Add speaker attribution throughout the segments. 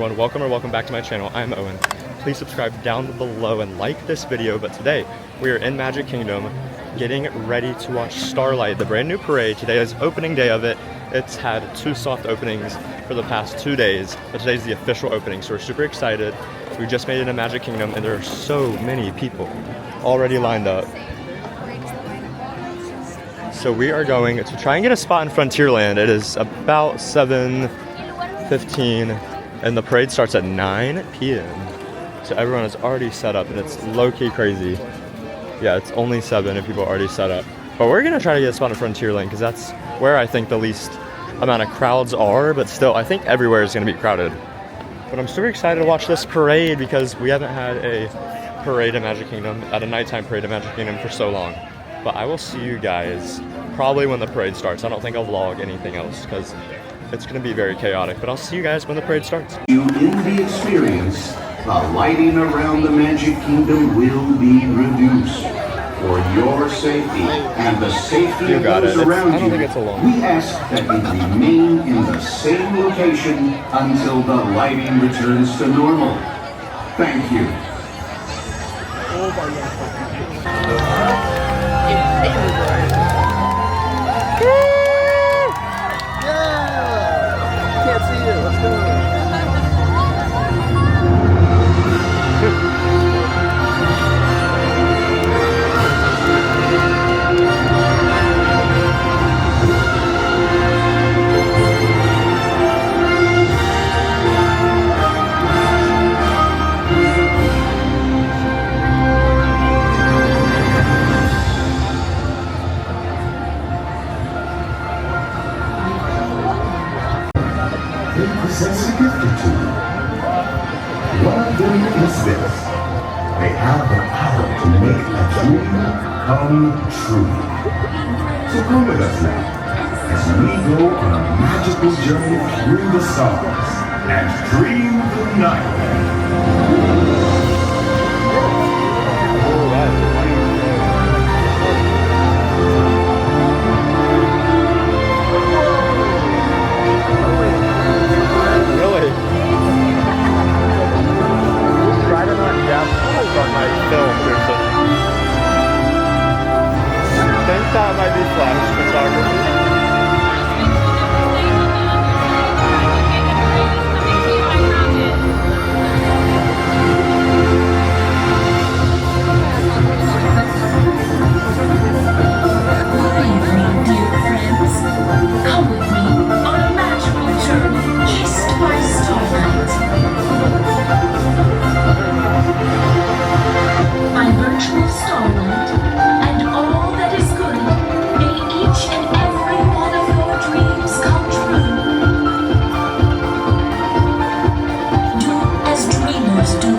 Speaker 1: everyone, welcome back to my channel. I'm Owen. Please subscribe down below and like this video. But today we are in Magic Kingdom getting ready to watch Starlight, the brand new parade. Today is opening day of it. It's had 2 soft openings for the past 2 days, but today's the official opening, so we're super excited. We just made it in Magic Kingdom and there are so many people already lined up. So we are going to try and get a spot in Frontierland. It is about 7:15 and the parade starts at 9 p.m. So everyone is already set up and it's low-key crazy. Yeah, it's only 7 and people are already set up. But we're gonna try to get a spot in Frontierland because that's where I think the least amount of crowds are, but still I think everywhere is gonna be crowded. But I'm super excited to watch this parade because we haven't had a parade in Magic Kingdom, at a nighttime parade in Magic Kingdom for so long. But I will see you guys probably when the parade starts. I don't think I'll vlog anything else because it's going to be very chaotic. But I'll see you guys when the parade starts.
Speaker 2: In the experience, the lighting around the Magic Kingdom will be reduced. For your safety and the safety of those around you, we ask that you remain in the same location until the lighting returns to normal. Thank you.
Speaker 3: Oh my God. Can't see you. Let's go.
Speaker 2: They possess a gift or two. One of them is this. They have the power to make a dream come true. So come with us now, as we go on a magical journey through the stars and dream the night.
Speaker 1: That might be flash photography.
Speaker 4: Good evening, dear friends. Come with me on a magical journey kissed by starlight. By virtual starlight and all that is good, may each and every one of your dreams come true. Do as dreamers do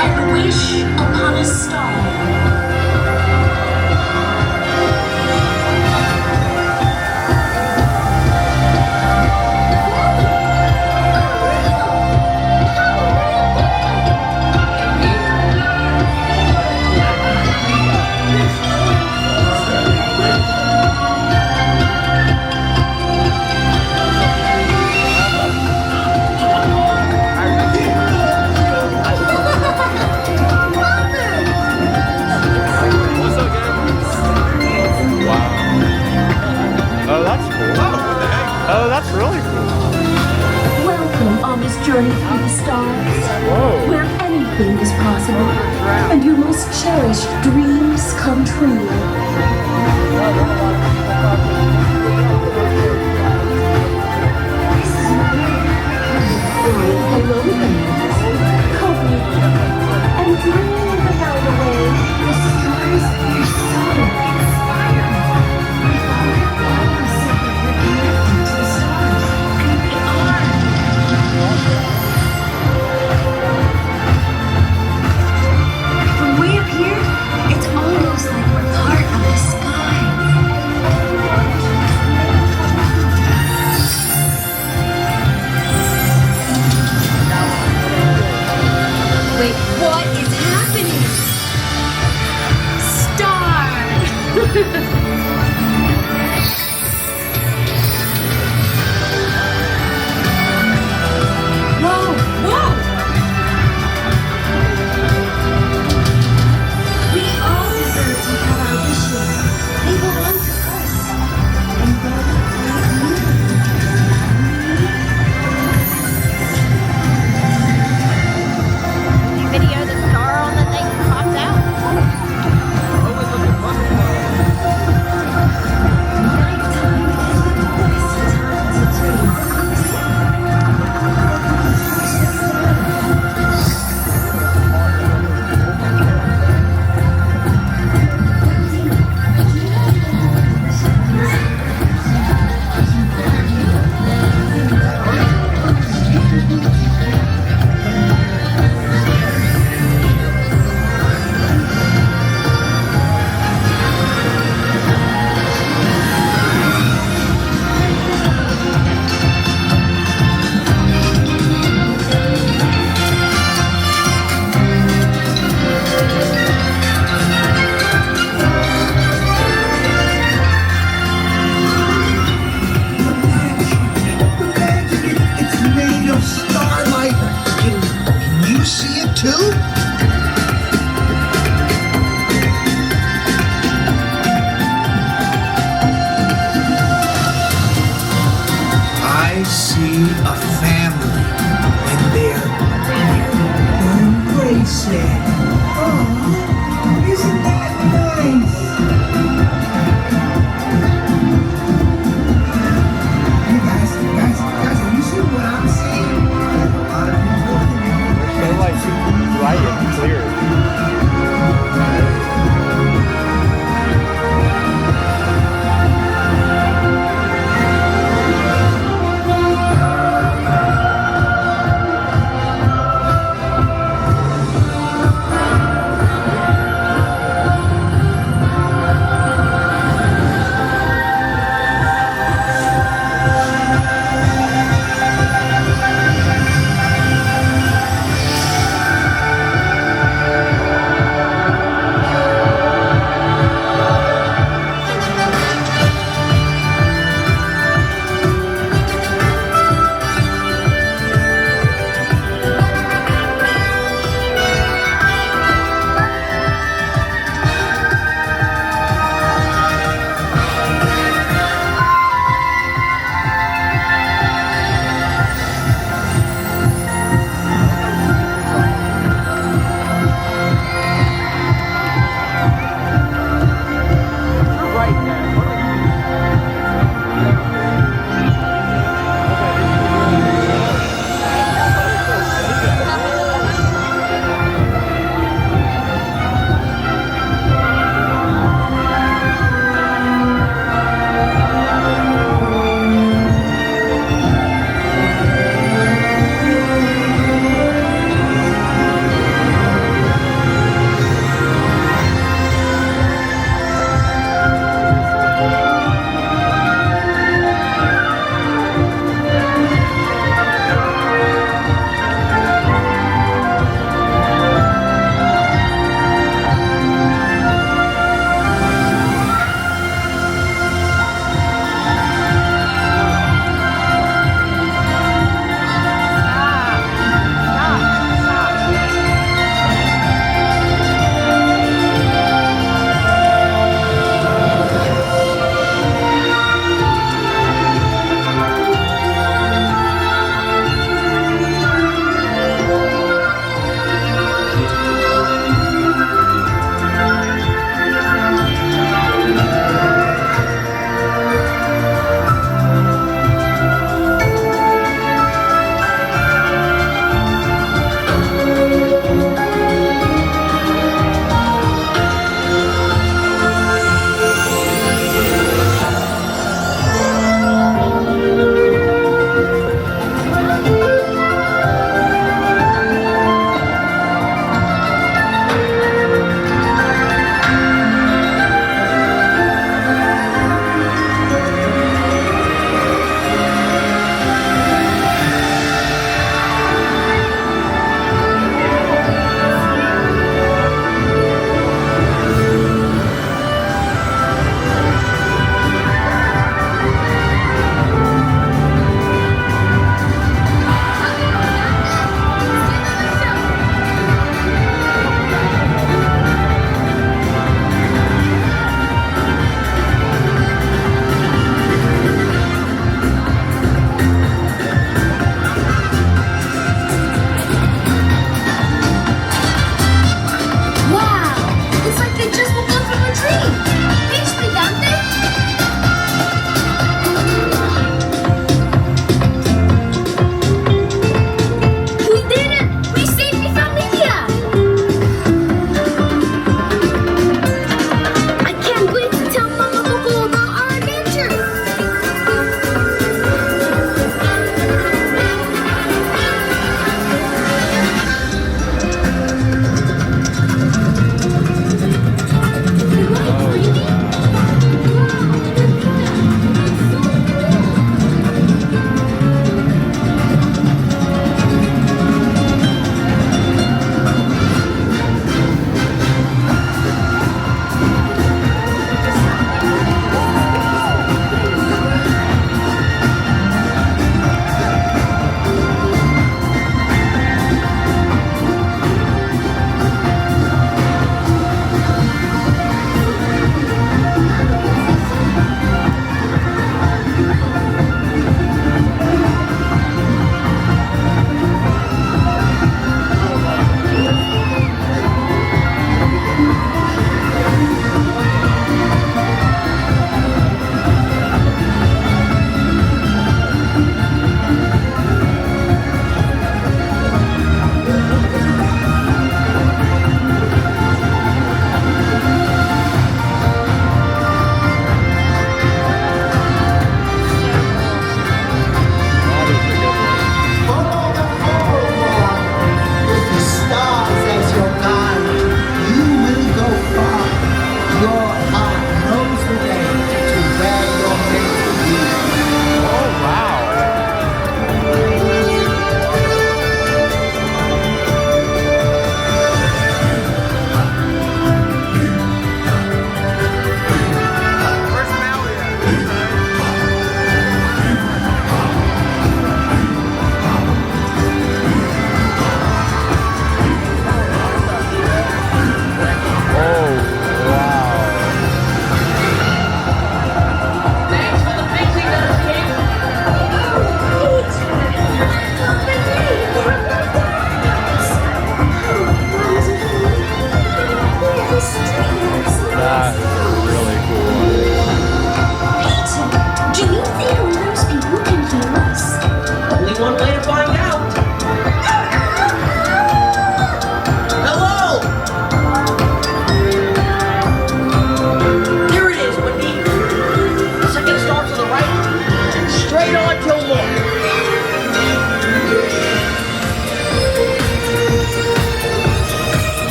Speaker 4: and wish upon a star.
Speaker 1: Oh, that's really cool.
Speaker 4: Welcome on this journey through the stars, where anything is possible, and your most cherished dreams come true. Hello, friends. Come with me and dream the night away. The stars are so inspiring.
Speaker 5: From way up here, it's almost like we're part of the sky. Wait, what is happening?
Speaker 6: too? I see a family and they're embracing. Oh, isn't that nice? Hey guys, have you seen what I'm seeing? A lot of people.
Speaker 3: They're like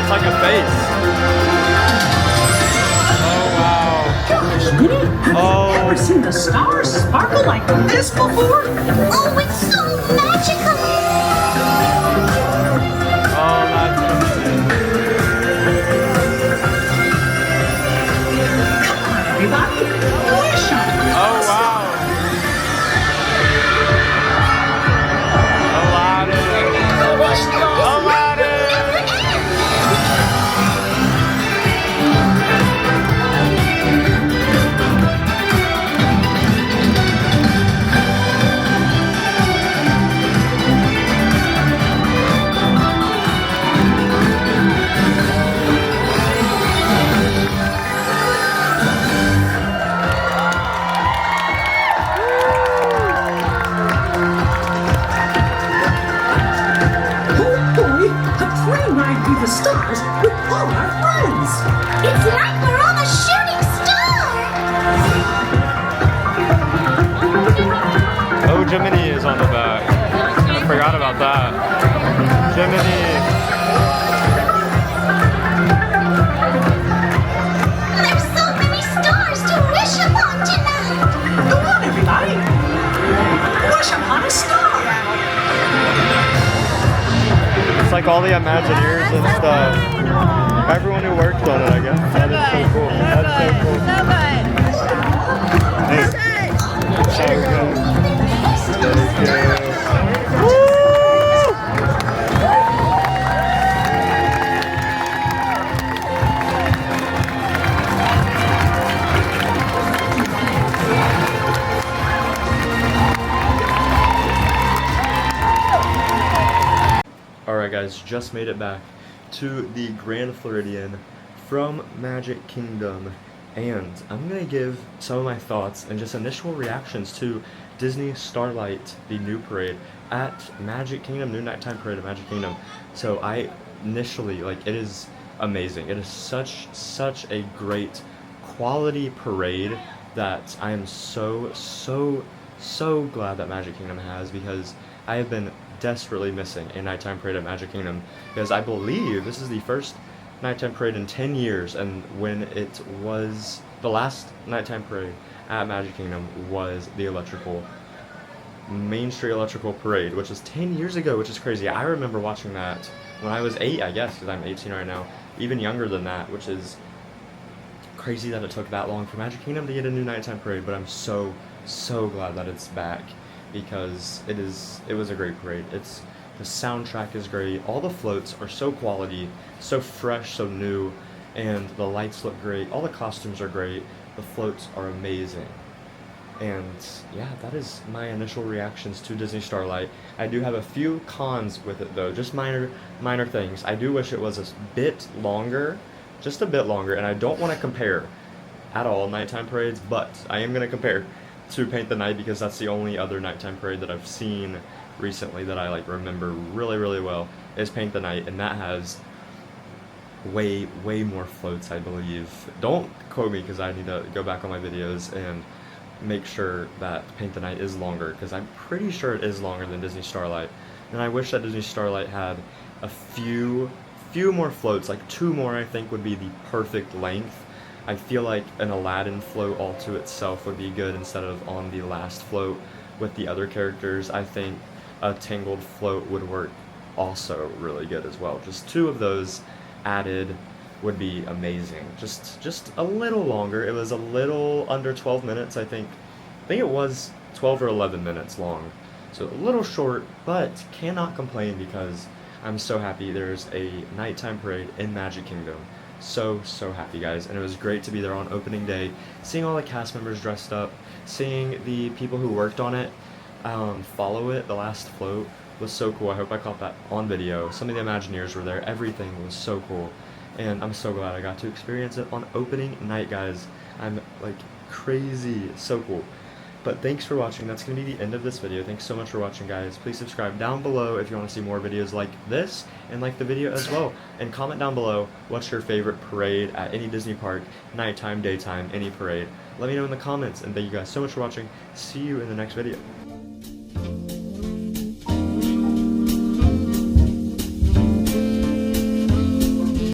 Speaker 1: it's like a face. Oh wow.
Speaker 6: Gosh, Minnie, have
Speaker 1: Oh.
Speaker 6: you ever seen the stars sparkle like this before?
Speaker 5: Oh, it's so magical.
Speaker 1: Oh, that's amazing.
Speaker 6: Come on, everybody. Wish 'em.
Speaker 1: Oh wow. Aladdin. Aladdin.
Speaker 6: Oh boy, a train ride through the stars with all our friends.
Speaker 5: It's like we're on a shooting star.
Speaker 1: Oh, Jiminy is on the back. I forgot about that. Jiminy.
Speaker 5: There's so many stars to wish upon tonight.
Speaker 6: Come on, everybody. Wish upon a star.
Speaker 1: It's like all the Imagineers and stuff. Everyone who worked on it, I guess. That is so cool. That's so cool. So good. Alright guys, just made it back to the Grand Floridian from Magic Kingdom, and I'm gonna give some of my thoughts and just initial reactions to Disney Starlight, the new parade at Magic Kingdom, new nighttime parade at Magic Kingdom. So I initially, like, it is amazing. It is such a great quality parade that I am so glad that Magic Kingdom has, because I have been desperately missing a nighttime parade at Magic Kingdom, because I believe this is the first nighttime parade in 10 years, and when it was the last nighttime parade at Magic Kingdom was the Main Street Electrical Parade, which was 10 years ago, which is crazy. I remember watching that when I was 8, I guess, because I'm 18 right now, even younger than that, which is crazy that it took that long for Magic Kingdom to get a new nighttime parade. But I'm so glad that it's back, because it was a great parade. The soundtrack is great, all the floats are so quality, so fresh, so new, and the lights look great, all the costumes are great, the floats are amazing. And yeah, that is my initial reactions to Disney Starlight. I do have a few cons with it though, just minor things. I do wish it was a bit longer, just a bit longer, and I don't want to compare at all nighttime parades, but I am going to compare to Paint the Night, because that's the only other nighttime parade that I've seen recently that I like remember really well, is Paint the Night, and that has way more floats, I believe. Don't quote me, because I need to go back on my videos and make sure that Paint the Night is longer, because I'm pretty sure it is longer than Disney Starlight. And I wish that Disney Starlight had a few more floats, like 2 more I think would be the perfect length. I feel like an Aladdin float all to itself would be good instead of on the last float with the other characters. I think a Tangled float would work also really good as well. Just 2 of those added would be amazing. Just a little longer. It was a little under 12 minutes, I think. It was 12 or 11 minutes long. So a little short, but cannot complain, because I'm so happy there's a nighttime parade in Magic Kingdom. So happy, guys, and it was great to be there on opening day, seeing all the cast members dressed up, seeing the people who worked on it follow it. The last float was so cool. I hope I caught that on video. Some of the Imagineers were there. Everything was so cool, and I'm so glad I got to experience it on opening night, guys. I'm like crazy, so cool. But thanks for watching. That's going to be the end of this video. Thanks so much for watching, guys. Please subscribe down below if you want to see more videos like this, and like the video as well. And comment down below what's your favorite parade at any Disney park, nighttime, daytime, any parade. Let me know in the comments, and thank you guys so much for watching. See you in the next video.